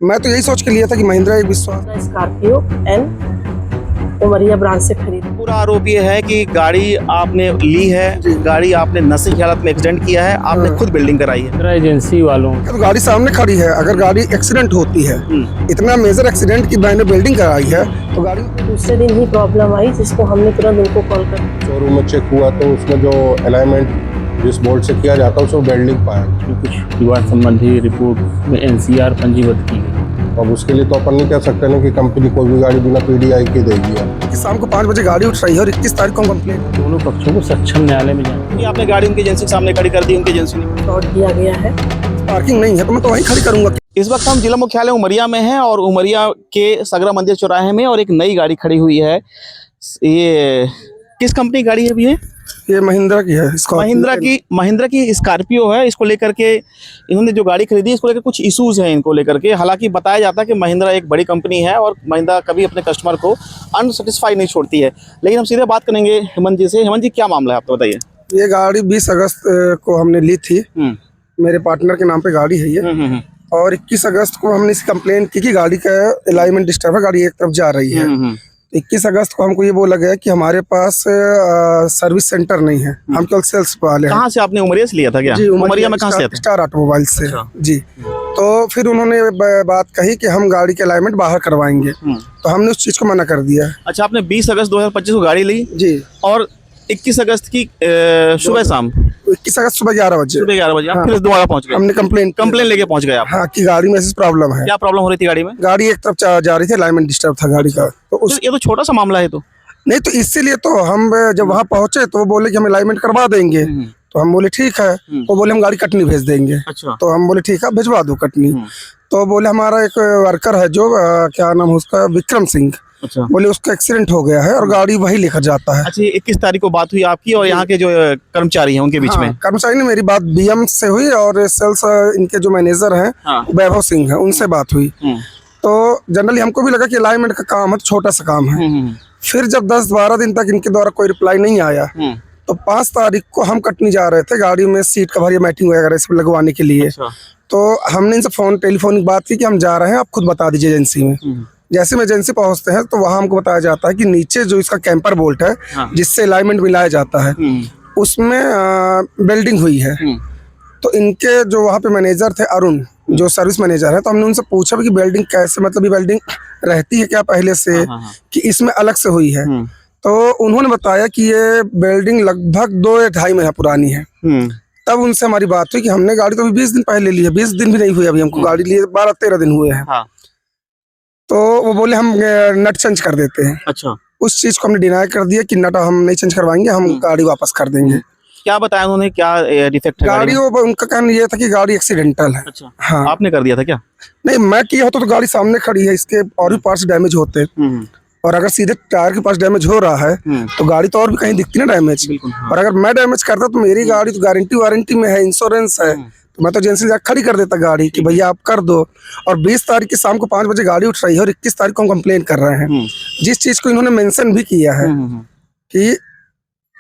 मैं तो यही सोच के लिया था कि महिंद्रा एक विश्वास। स्कॉर्पियो एंड उमरिया ब्रांच से खरीदी। पूरा आरोप ये है कि गाड़ी आपने ली है, गाड़ी आपने नशे की हालत में एक्सीडेंट किया है, आपने खुद बिल्डिंग कराई है। मेरा एजेंसी वालों तो गाड़ी सामने खड़ी है, अगर गाड़ी एक्सीडेंट होती है, इतना मेजर एक्सीडेंट की मैंने बिल्डिंग कराई है, तो गाड़ी दूसरे दिन ही प्रॉब्लम आई, जिसको हमने तुरंत उनको कॉल कर शोरूम में चेक हुआ तो उसमें जो अलाइनमेंट जिस बोर्ड से किया जाता है उसमें वेल्डिंग पाया। कुछ विवाद संबंधी रिपोर्ट में एनसीआर पंजीबद्ध की गई। अब उसके लिए तो अपन नहीं कह सकते ना कि कंपनी कोई भी गाड़ी बिना पीडीआई के देगी। कि शाम को 5 बजे गाड़ी उठ रही है और 21 तारीख को कंप्लेंट। दोनों पक्षों को सक्षम न्यायालय में जाना। ये आपने गाड़ी उनकी एजेंसी के सामने खड़ी कर दी, उनकी एजेंसी ने। फ्रॉड किया गया है। पार्किंग नहीं है तो मैं तो वहीं खड़ी करूंगा। इस वक्त हम जिला मुख्यालय उमरिया में हैं और उमरिया के सगरा मंदिर चौराहे में और एक नई गाड़ी खड़ी हुई है। ये किस कंपनी की गाड़ी है भैया? ये महिंद्रा की है। महिंद्रा की स्कॉर्पियो है। इसको लेकर के इन्होंने जो गाड़ी खरीदी, इसको लेकर कुछ इश्यूज हैं इनको लेकर के। हालांकि बताया जाता है कि महिंद्रा एक बड़ी कंपनी है और महिंद्रा कभी अपने कस्टमर को अनसेटिस्फाई नहीं छोड़ती है। लेकिन हम सीधे बात करेंगे हेमंत जी से। हेमंत जी, क्या मामला है, आप तो बताइए। ये गाड़ी 20 अगस्त को हमने ली थी। मेरे पार्टनर के नाम पे गाड़ी है ये। और 21 अगस्त को हमने इस कंप्लेन की कि गाड़ी का अलाइनमेंट डिस्टर्ब है, गाड़ी एक तरफ जा रही है। 21 अगस्त को हमको ये बोला गया कि हमारे पास सर्विस सेंटर नहीं है, हम केवल सेल्स वाले हैं। कहाँ से आपने उमरिया से लिया था क्या? जी, उमरिया में कहाँ से लिया था? स्टार ऑटोमोबाइल से। अच्छा। जी, तो फिर उन्होंने बात कही कि हम गाड़ी के अलाइनमेंट बाहर करवाएंगे, तो हमने उस चीज को मना कर दिया। अच्छा, आपने 20 अगस्त 2025 को गाड़ी ली जी, और 21 अगस्त की सुबह शाम 21 अगस्त सुबह 11 बजे आप फिर दोबारा पहुंच गए। हमने कंप्लेन लेके पहुंच गए आप? हाँ, कि गाड़ी में ऐसी प्रॉब्लम है। क्या प्रॉब्लम हो रही थी गाड़ी में? गाड़ी एक तरफ जा रही थी, अलाइनमेंट डिस्टर्ब था गाड़ी का। तो ये तो छोटा सा मामला है। तो नहीं, तो इसीलिए तो हम जब वहाँ पहुंचे तो वो बोले कि हम अलाइनमेंट करवा देंगे। तो हम बोले ठीक है। वो बोले हम गाड़ी कटनी भेज देंगे। अच्छा। तो हम बोले ठीक है, भिजवा दो कटनी। तो बोले हमारा एक वर्कर है जो क्या नाम है उसका, विक्रम सिंह। अच्छा। बोले उसका एक्सीडेंट हो गया है और गाड़ी वही लेकर जाता है। अच्छा, 21 तारीख को बात हुई आपकी और यहाँ के जो कर्मचारी हैं उनके बीच में? कर्मचारी ने मेरी बात बीएम से हुई और सेल्स इनके जो मैनेजर हैं वैभव सिंह है, उनसे बात हुई। तो जनरली हमको भी लगा कि अलाइनमेंट का काम है, छोटा सा काम है। फिर जब 10-12 दिन तक इनके द्वारा कोई रिप्लाई नहीं आया, तो 5 तारीख को हम कटनी जा रहे थे, गाड़ी में सीट कवर या मैटिंग वगैरह सब लगवाने के लिए। तो हमने इनसे टेलीफोनिक बात की कि हम जा रहे हैं, आप खुद बता दीजिए एजेंसी में। जैसे में एजेंसी पहुंचते हैं तो वहाँ हमको बताया जाता है कि नीचे जो इसका कैंपर बोल्ट है, जिससे अलाइनमेंट मिलाया जाता है, उसमें वेल्डिंग हुई है। तो इनके जो वहाँ पे मैनेजर थे, अरुण, जो सर्विस मैनेजर है, तो हमने उनसे पूछा कि वेल्डिंग कैसे, मतलब ये वेल्डिंग रहती है क्या पहले से, कि इसमें अलग से हुई है। तो उन्होंने बताया कि ये वेल्डिंग लगभग 2 या 2.5 महीना पुरानी है। तब उनसे हमारी बात हुई कि हमने गाड़ी तो अभी 20 दिन पहले ली है, 20 दिन भी नहीं हुए अभी हमको गाड़ी लिए, 12-13 दिन हुए हैं। तो वो बोले हम नट चेंज कर देते हैं। अच्छा। उस चीज को हमने डिनाई कर दिया कि नट हम नहीं चेंज करवाएंगे, हम गाड़ी वापस कर देंगे। क्या बताया उन्होंने, क्या डिफेक्ट है गाड़ी? वो उनका कहना ये था कि गाड़ी एक्सीडेंटल है। अच्छा। हाँ, आपने कर दिया था क्या? नहीं, मैं किया होता तो गाड़ी सामने खड़ी है, इसके और भी पार्ट्स डैमेज होते। और अगर सीधे टायर के पास डैमेज हो रहा है तो गाड़ी तो और भी कहीं दिखती ना डैमेज। और अगर मैं डैमेज करता तो मेरी गाड़ी तो गारंटी वारंटी में है, इंश्योरेंस है, तो मैं तो एजेंसी से खड़ी कर देता गाड़ी कि भैया आप कर दो। और 20 तारीख की शाम को 5 बजे गाड़ी उठ रही है और 21 तारीख को हम कंप्लेन कर रहे हैं। जिस चीज को इन्होंने मेंशन भी किया है कि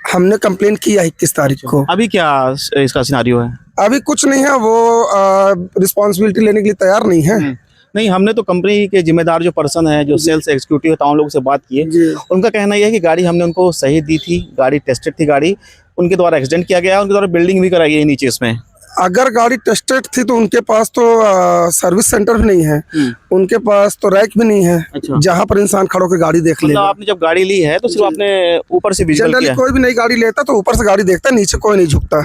हमने कंप्लेन किया 21 तारीख को। अभी क्या इसका सिनारियो है? अभी कुछ नहीं है, वो रिस्पॉन्सिबिलिटी लेने के लिए तैयार नहीं है। नहीं, हमने तो कंपनी के जिम्मेदार जो पर्सन है, जो सेल्स एग्जीक्यूटिव है, उन लोगों से बात की है। उनका कहना यह है कि गाड़ी हमने उनको सही दी थी, गाड़ी टेस्टेड थी, गाड़ी उनके द्वारा एक्सीडेंट किया गया, उनके द्वारा बिल्डिंग भी कराई गई नीचे इसमें। अगर गाड़ी टेस्टेड थी तो उनके पास तो सर्विस सेंटर भी नहीं है, उनके पास तो रैक भी नहीं है। अच्छा। जहाँ पर इंसान खड़ो के गाड़ी देख ले। आपने जब गाड़ी ली है तो सिर्फ आपने ऊपर से विजुअल किया? कोई भी नई गाड़ी लेता तो ऊपर से गाड़ी देखता, नीचे कोई नहीं झुकता।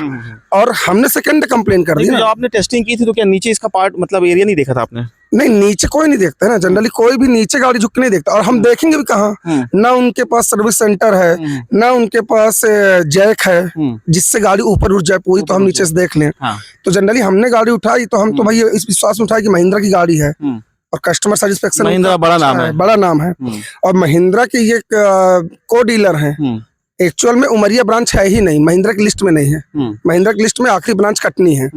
और हमने सेकंड कंप्लेन कर दी। जब आपने टेस्टिंग की थी तो क्या नीचे इसका पार्ट, मतलब एरिया नहीं देखा था आपने? नहीं, नीचे कोई नहीं देखता है ना, जनरली कोई भी नीचे गाड़ी झुक के नहीं देखता। और हम देखेंगे भी कहाँ, ना उनके पास सर्विस सेंटर है, ना उनके पास जैक है जिससे गाड़ी ऊपर उठ जाए पूरी, तो हम नीचे से देख लें। तो जनरली हमने गाड़ी उठाई तो हम तो भाई इस विश्वास में उठाई कि महिंद्रा की गाड़ी है और कस्टमर सेटिस्फेक्शन, महिंद्रा बड़ा नाम है। और महिंद्रा के ये को डीलर है। एक्चुअल में उमरिया ब्रांच है ही नहीं, महिंद्रा की लिस्ट में नहीं है। महिंद्रा की लिस्ट में आखिरी ब्रांच कटनी है।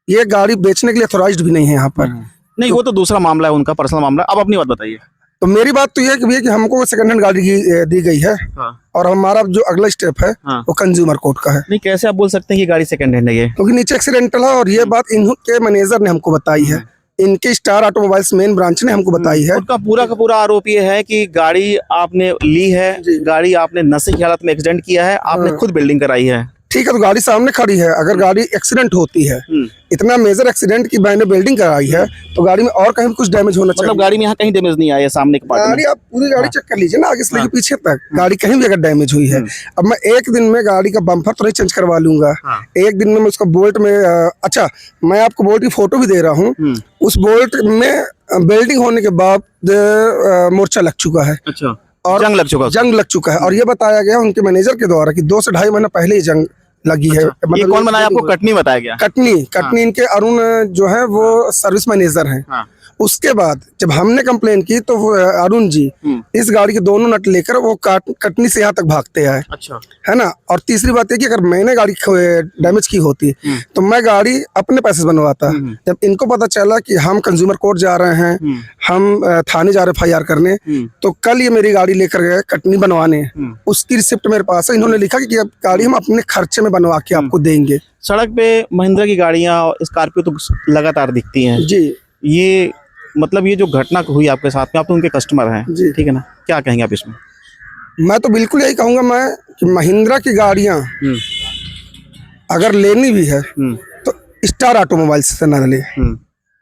ये गाड़ी बेचने के लिए अथोराइज्ड भी नहीं है यहाँ पर। नहीं, वो तो दूसरा मामला है, उनका पर्सनल मामला। अब अपनी बात बताइए। तो मेरी बात तो ये है कि भैया कि हमको सेकंड हैंड गाड़ी दी गई है। और हमारा जो अगला स्टेप है वो कंज्यूमर कोर्ट का है। नहीं, कैसे आप बोल सकते हैं कि गाड़ी सेकंड हैंड है ये? क्योंकि नीचे एक्सीडेंटल है और ये बात इनके मैनेजर ने हमको बताई है इनके स्टार ऑटोमोबाइल्स मेन ब्रांच ने हमको बताई है। उनका पूरा का पूरा आरोप ये है कि गाड़ी आपने ली है, गाड़ी आपने नशे की हालत में एक्सीडेंट किया है, आपने खुद बिल्डिंग कराई है। ठीक है, तो गाड़ी सामने खड़ी है, अगर गाड़ी एक्सीडेंट होती है, इतना मेजर एक्सीडेंट की मैंने बिल्डिंग कराई है, तो गाड़ी में और कहीं भी कुछ डैमेज होना चाहिए। मतलब गाड़ी में यहाँ कहीं डैमेज नहीं आया सामने के पार्ट में? गाड़ी आप पूरी गाड़ी चेक कर लीजिए ना, आगे से लेकर पीछे तक गाड़ी कहीं भी अगर डैमेज हुई है। अब मैं एक दिन में गाड़ी का बम्पर तो नहीं चेंज करवा लूंगा, एक दिन में मैं उसका बोल्ट में अच्छा, मैं आपको बोल्ट की फोटो भी दे रहा हूँ। उस बोल्ट में बिल्डिंग होने के बाद मोर्चा लग चुका है। अच्छा, और जंग लग चुका है। और ये बताया गया उनके मैनेजर के द्वारा कि 2 से ढाई महीना पहले ही जंग लगी है। ये कौन बनाया आपको? कटनी बताया गया? कटनी इनके अरुण जो है वो सर्विस मैनेजर हैं। उसके बाद जब हमने कंप्लेन की तो वो अरुण जी इस गाड़ी के दोनों नट लेकर वो कटनी से यहाँ तक भागते आए। अच्छा, है ना। और तीसरी बात है कि अगर मैंने गाड़ी डैमेज की होती तो मैं गाड़ी अपने पैसे से बनवाता। जब इनको पता चला कि हम कंज्यूमर कोर्ट जा रहे हैं, हम थाने जा रहे FIR करने, तो कल ये मेरी गाड़ी लेकर गए कटनी बनवाने। उसकी रिसिप्ट मेरे पास है। इन्होंने लिखा कि गाड़ी हम अपने खर्चे में बनवा के आपको देंगे। सड़क पे महिंद्रा की गाड़ियां, स्कॉर्पियो तो लगातार दिखती हैं जी। ये मतलब ये जो घटना हुई आपके साथ में, आप तो उनके कस्टमर हैं, ठीक है ना, क्या कहेंगे आप इसमें? मैं तो बिल्कुल यही कहूंगा मैं कि महिंद्रा की गाड़ियां अगर लेनी भी है तो स्टार ऑटोमोबाइल्स से ना ले।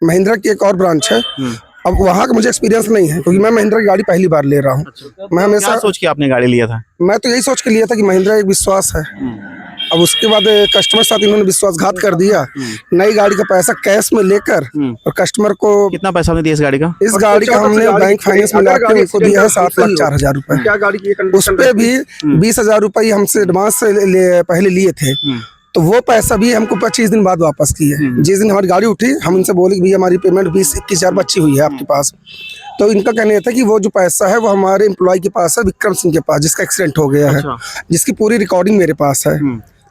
महिंद्रा की एक और ब्रांच है, अब वहाँ का मुझे एक्सपीरियंस नहीं है क्योंकि मैं महिंद्रा की गाड़ी पहली बार ले रहा हूँ। मैं हमेशा क्या सोच के आपने गाड़ी लिया था? मैं तो यही सोच के लिया था कि महिंद्रा एक विश्वास है। अब उसके बाद कस्टमर साथ इन्होंने विश्वासघात कर दिया। नई गाड़ी का पैसा कैश में लेकर और कस्टमर को कितना पैसा हमने दिया इस गाड़ी का? इस गाड़ी का हमने बैंक फाइनेंस में लाके उनको दिया है 7,04,000 रुपए। उस पे भी 20,000 रुपए हमसे एडवांस पहले लिए थे, तो वो पैसा भी हमको 25 दिन बाद वापस किए। जिस दिन हमारी गाड़ी उठी हम इनसे बोले कि भैया हमारी पेमेंट 20-21 हज़ार बची हुई है आपके पास। तो इनका कहना था कि वो जो पैसा है वो हमारे एम्प्लॉय के पास है, विक्रम सिंह के पास, जिसका एक्सीडेंट हो गया है, जिसकी पूरी रिकॉर्डिंग मेरे पास है।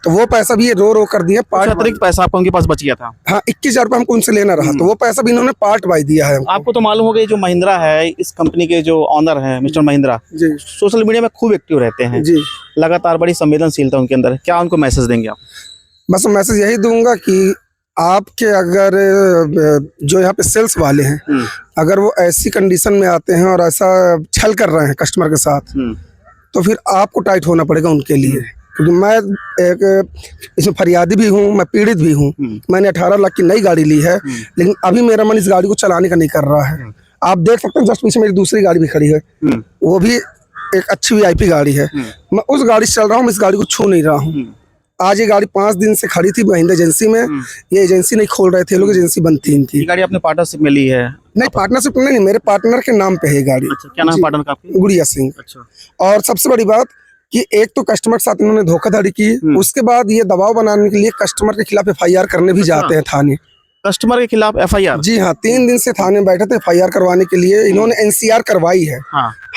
तो वो पैसा भी ये रो कर दिया। पार्ट अतिरिक्त पैसा आपको उनके पास बच गया था? हाँ, 21,000 रुपये हमको उनसे लेना रहा, तो वो पैसा भी इन्होंने पार्ट बाई दिया है। आपको तो मालूम हो गया जो महिंद्रा है, इस कंपनी के जो ऑनर है मिस्टर महिंद्रा जी, सोशल मीडिया में खूब एक्टिव रहते हैं जी, लगातार, बड़ी संवेदनशीलता उनके अंदर। क्या उनको मैसेज देंगे आप? बस मैसेज यही दूंगा कि आपके अगर जो यहाँ पे सेल्स वाले हैं, अगर वो ऐसी कंडीशन में आते हैं और ऐसा छल कर रहे हैं कस्टमर के साथ, तो फिर आपको टाइट होना पड़ेगा उनके लिए। क्योंकि मैं एक इसमें फरियादी भी हूँ, मैं पीड़ित भी हूँ। मैंने 18 लाख की नई गाड़ी ली है, लेकिन अभी मेरा मन इस गाड़ी को चलाने का नहीं कर रहा है। आप देख सकते हैं जस्ट पीछे मेरी दूसरी गाड़ी भी खड़ी है, वो भी एक अच्छी VIP गाड़ी है। मैं उस गाड़ी से चल रहा हूँ, मैं इस गाड़ी को छू नहीं रहा हूँ। आज ये गाड़ी 5 दिन से खड़ी थी महिंद्रा एजेंसी में। ये एजेंसी नहीं खोल रहे थे लोग, एजेंसी बंद थी इनकी। गाड़ी आपने पार्टनरशिप में ली है? नहीं, पार्टनरशिप नहीं, मेरे पार्टनर के नाम पे है गाड़ी। अच्छा, क्या नाम है पार्टनर का आपके? गुड़िया सिंह। अच्छा। और सबसे बड़ी बात कि एक तो कस्टमर के साथ इन्होंने धोखाधड़ी की, उसके बाद ये दबाव बनाने के लिए कस्टमर के खिलाफ FIR करने भी जाते हैं थाने। कस्टमर के खिलाफ FIR? जी हाँ, 3 दिन से थाने में बैठे थे FIR करवाने के लिए। इन्होंने NCR करवाई है।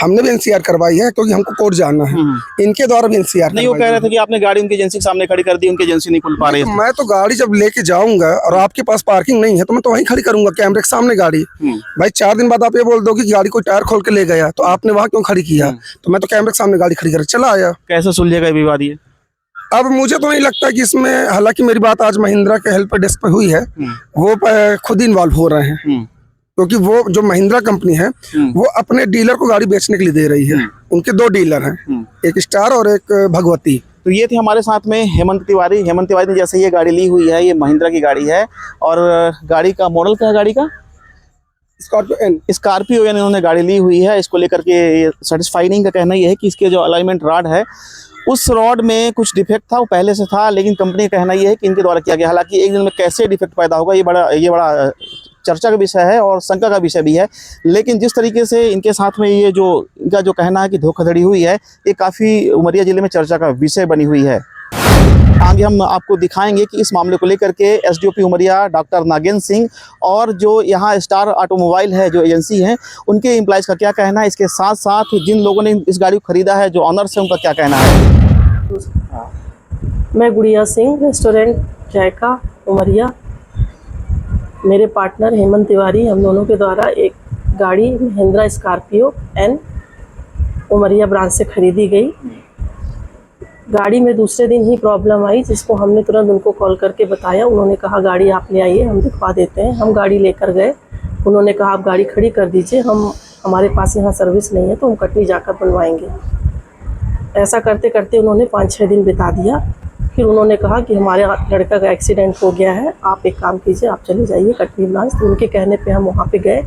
हमने भी NCR करवाई है क्योंकि हमको कोर्ट जाना है। इनके द्वारा भी NCR नहीं, वो कह रहे थे कि आपने गाड़ी उनकी एजेंसी के सामने खड़ी कर दी, उनकी एजेंसी नहीं खुल पा रही है। मैं तो गाड़ी जब लेके जाऊंगा और आपके पास पार्किंग नहीं है तो मैं तो वहीं खड़ी करूंगा, कैमरे के सामने गाड़ी। भाई 4 दिन बाद आप ये बोल दो कि गाड़ी कोई टायर खोल के ले गया, तो आपने वहाँ क्यों खड़ी किया? तो मैं तो कैमरे के सामने गाड़ी खड़ी कर चला आया। कैसे सुलझेगा ये विवाद? ये अब मुझे तो नहीं लगता कि इसमें, हालांकि मेरी बात आज महिंद्रा के हेल्प डेस्क पे हुई है, वो खुद ही इन्वॉल्व हो रहे हैं, क्योंकि वो जो महिंद्रा कंपनी है वो अपने डीलर को गाड़ी बेचने के लिए दे रही है। उनके 2 डीलर हैं, एक स्टार और एक भगवती। तो ये थे हमारे साथ में हेमंत तिवारी। हेमंत तिवारी ने जैसे ये गाड़ी ली हुई है, ये महिंद्रा की गाड़ी है, और गाड़ी का मॉडल क्या है? गाड़ी का स्कॉर्पियो यानी इन्होंने गाड़ी ली हुई है। इसको लेकर के सेटिस्फाई नहीं, का कहना ये है कि इसके जो अलाइनमेंट रॉड है उस रॉड में कुछ डिफेक्ट था, वो पहले से था, लेकिन कंपनी का कहना ये है कि इनके द्वारा किया गया। हालांकि एक दिन में कैसे डिफेक्ट पैदा होगा ये बड़ा चर्चा का विषय है और शंका का विषय भी है। लेकिन जिस तरीके से इनके साथ में ये जो इनका जो कहना है कि धोखाधड़ी हुई है, ये काफ़ी उमरिया जिले में चर्चा का विषय बनी हुई है। आगे हम आपको दिखाएंगे कि इस मामले को लेकर के SDOP उमरिया डॉक्टर नागेंद्र सिंह और जो यहाँ स्टार ऑटोमोबाइल है जो एजेंसी है, उनके एम्प्लॉइज़ का क्या कहना है, इसके साथ साथ जिन लोगों ने इस गाड़ी को खरीदा है, जो ऑनर्स है, उनका क्या कहना है। मैं गुड़िया सिंह, रेस्टोरेंट जायका उमरिया। मेरे पार्टनर हेमंत तिवारी, हम दोनों के द्वारा एक गाड़ी Mahindra Scorpio N Umaria branch से खरीदी गई। गाड़ी में दूसरे दिन ही प्रॉब्लम आई, जिसको हमने तुरंत उनको कॉल करके बताया। उन्होंने कहा गाड़ी आप ले आइए, हम दिखवा देते हैं। हम गाड़ी लेकर गए। उन्होंने कहा आप गाड़ी खड़ी कर दीजिए, हमारे पास यहाँ सर्विस नहीं है तो हम कटनी जाकर बनवाएंगे। ऐसा करते करते उन्होंने 5-6 दिन बिता दिया। फिर उन्होंने कहा कि हमारे लड़का का एक्सीडेंट हो गया है, आप एक काम कीजिए, आप चले जाइए कटनी ब्रांच। तो उनके कहने पे हम वहाँ पे गए।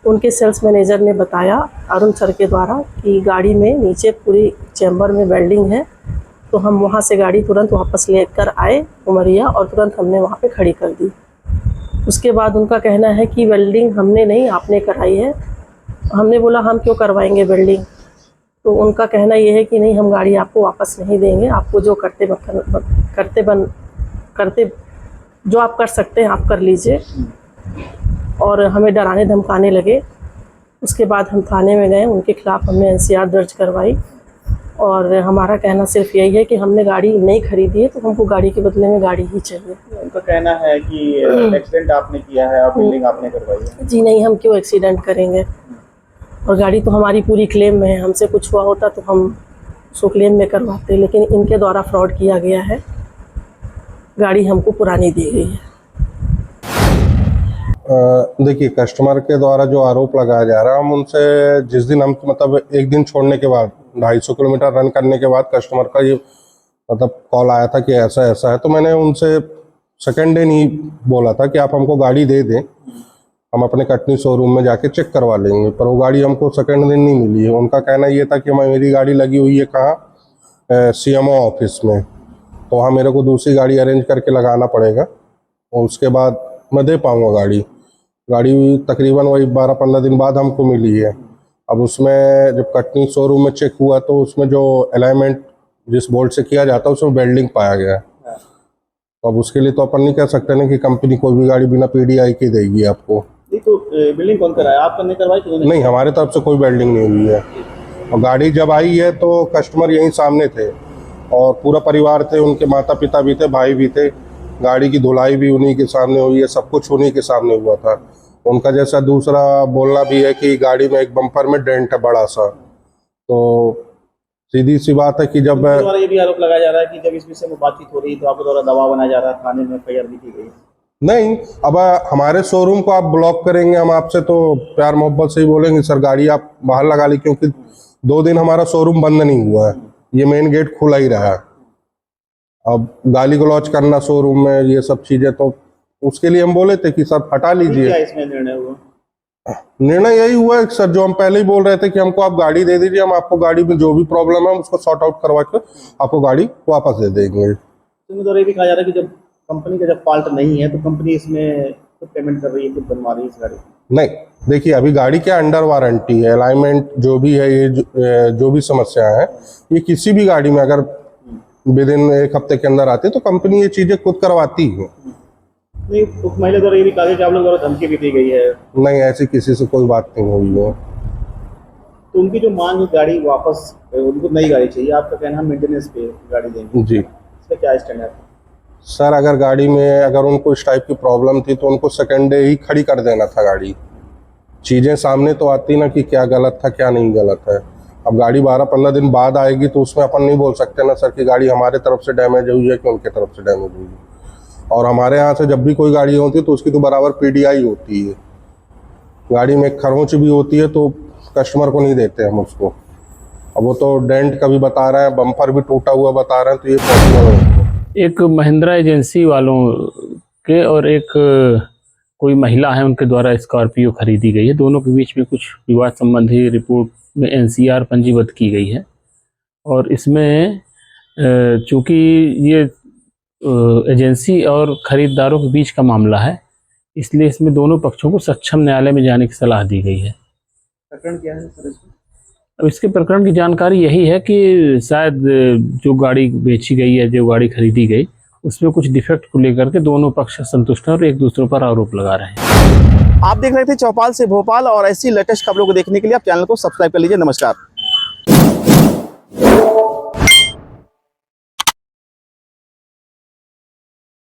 उनके सेल्स मैनेजर ने बताया अरुण सर के द्वारा कि गाड़ी में नीचे पूरी चैम्बर में वेल्डिंग है। तो हम वहाँ से गाड़ी तुरंत वापस लेकर आए उमरिया और तुरंत हमने वहाँ पे खड़ी कर दी। उसके बाद उनका कहना है कि वेल्डिंग हमने नहीं, आपने कराई है। हमने बोला हम क्यों करवाएंगे वेल्डिंग। तो उनका कहना ये है कि नहीं, हम गाड़ी आपको वापस नहीं देंगे, आपको जो करते जो आप कर सकते हैं आप कर लीजिए। और हमें डराने धमकाने लगे। उसके बाद हम थाने में गए, उनके खिलाफ़ हमने NCR दर्ज करवाई। और हमारा कहना सिर्फ यही है कि हमने गाड़ी नहीं खरीदी है तो हमको गाड़ी के बदले में गाड़ी ही चाहिए। उनका कहना है कि एक्सीडेंट आपने किया है, आप बिल्डिंग आपने करवाई है। जी नहीं, हम क्यों एक्सीडेंट करेंगे, और गाड़ी तो हमारी पूरी क्लेम में है। हमसे कुछ हुआ होता तो हम उसको क्लेम में करवाते, लेकिन इनके द्वारा फ्रॉड किया गया है। गाड़ी हमको पुरानी दी गई है। देखिए, कस्टमर के द्वारा जो आरोप लगाया जा रहा है, हम उनसे जिस दिन हम मतलब एक दिन छोड़ने के बाद 250 किलोमीटर रन करने के बाद कस्टमर का ये मतलब कॉल आया था कि ऐसा ऐसा है, तो मैंने उनसे सेकेंड डे नहीं बोला था कि आप हमको गाड़ी दे दें, हम अपने कटनी शोरूम में जाके चेक करवा लेंगे। पर वो गाड़ी हमको सेकेंड दिन नहीं मिली है। उनका कहना ये था कि मेरी गाड़ी लगी हुई है कहाँ, CMO ऑफिस में, तो वहाँ मेरे को दूसरी गाड़ी अरेंज करके लगाना पड़ेगा और उसके बाद मैं दे पाऊँगा गाड़ी। तकरीबन वही 12-15 दिन बाद हमको मिली है। अब उसमें जब कटनी शोरूम में चेक हुआ तो उसमें जो अलाइनमेंट जिस बोल्ट से किया जाता है उसमें वेल्डिंग पाया गया है। तो अब उसके लिए तो अपन नहीं कह सकते ना कि कंपनी कोई भी गाड़ी बिना PDI के देगी आपको। नहीं तो बिल्डिंग कौन कराया, आप करने करवाई तो नहीं, हमारे तरफ से कोई वेल्डिंग नहीं हुई है। और गाड़ी जब आई है तो कस्टमर यहीं सामने थे और पूरा परिवार थे, उनके माता पिता भी थे, भाई भी थे। गाड़ी की धुलाई भी उन्हीं के सामने हुई है, सब कुछ उन्हीं के सामने हुआ था। उनका जैसा दूसरा बोलना भी है कि गाड़ी में एक बम्पर में डेंट है बड़ा सा। तो सीधी सी बात है कि जब द्वारा ये भी आरोप लगाया जा रहा है कि जब इस विषय में बातचीत हो रही है तो आपके द्वारा दबाव बनाया जा रहा है, थाने में FIR भी की गई। नहीं, अब हमारे शोरूम को आप ब्लॉक करेंगे, हम आपसे तो प्यार मोहब्बत से ही बोलेंगे सर गाड़ी आप बाहर लगा ली, क्योंकि 2 दिन हमारा शोरूम बंद नहीं हुआ है, ये मेन गेट खुला ही रहा है। अब गाली गलौज करना शोरूम में, ये सब चीजें, तो उसके लिए हम बोले थे कि सर हटा लीजिए। क्या इसमें निर्णय हुआ? निर्णय यही हुआ है सर, जो हम पहले ही बोल रहे थे कि हमको आप गाड़ी दे दीजिए, हम आपको गाड़ी में जो भी प्रॉब्लम है उसको सॉर्ट आउट करवा के आपको गाड़ी वापस दे देंगे। तो ये भी कहा जा रहा है कि जब कंपनी का जब फॉल्ट नहीं है तो कंपनी इसमें खुद पेमेंट कर रही है, खुद बनवा रही है इस गाड़ी की। नहीं, देखिए अभी गाड़ी के अंडर वारंटी है, अलाइनमेंट जो भी है, ये जो भी समस्या है, ये किसी भी गाड़ी में अगर विद इन 1 हफ्ते के अंदर आती है तो कंपनी ये चीजें खुद करवाती है। नहीं, उस महिला द्वारा ये भी कहा कि आप लोग द्वारा धमकी भी दी गई है। नहीं, ऐसी किसी से कोई बात नहीं हुई है। तो उनकी जो मांग है गाड़ी वापस, उनको नई गाड़ी चाहिए, आपका कहना है मेंटेनेंस पे गाड़ी देंगे जी इसका क्या स्टैंड है? सर, अगर गाड़ी में अगर उनको इस टाइप की प्रॉब्लम थी तो उनको सेकेंड डे ही खड़ी कर देना था गाड़ी। चीज़ें सामने तो आती ना कि क्या गलत था क्या नहीं गलत है। अब गाड़ी 12-15 दिन बाद आएगी तो उसमें अपन नहीं बोल सकते ना सर कि गाड़ी हमारे तरफ से डैमेज हुई है कि उनके तरफ से डैमेज हुई है। और हमारे यहाँ से जब भी कोई गाड़ी होती है तो उसकी तो बराबर PDI होती है। गाड़ी में खरोंच भी होती है तो कस्टमर को नहीं देते हम उसको। अब वो तो डेंट का भी बता रहे हैं, बम्पर भी टूटा हुआ बता रहे हैं, तो ये पॉसिबल है। एक महिंद्रा एजेंसी वालों के और एक कोई महिला है उनके द्वारा स्कॉर्पियो खरीदी गई है। दोनों के बीच में कुछ विवाद संबंधी रिपोर्ट में NCR पंजीबद्ध की गई है और इसमें चूँकि ये एजेंसी और ख़रीदारों के बीच का मामला है, इसलिए इसमें दोनों पक्षों को सक्षम न्यायालय में जाने की सलाह दी गई है। प्रकरण क्या है सर इसमें? अब इसके प्रकरण की जानकारी यही है कि शायद जो गाड़ी बेची गई है, जो गाड़ी खरीदी गई, उसमें कुछ डिफेक्ट को लेकर के दोनों पक्ष असंतुष्ट हैं और एक दूसरे पर आरोप लगा रहे हैं। आप देख रहे थे चौपाल से भोपाल और ऐसी लेटेस्ट खबरों को देखने के लिए आप चैनल को सब्सक्राइब कर लीजिए। नमस्कार।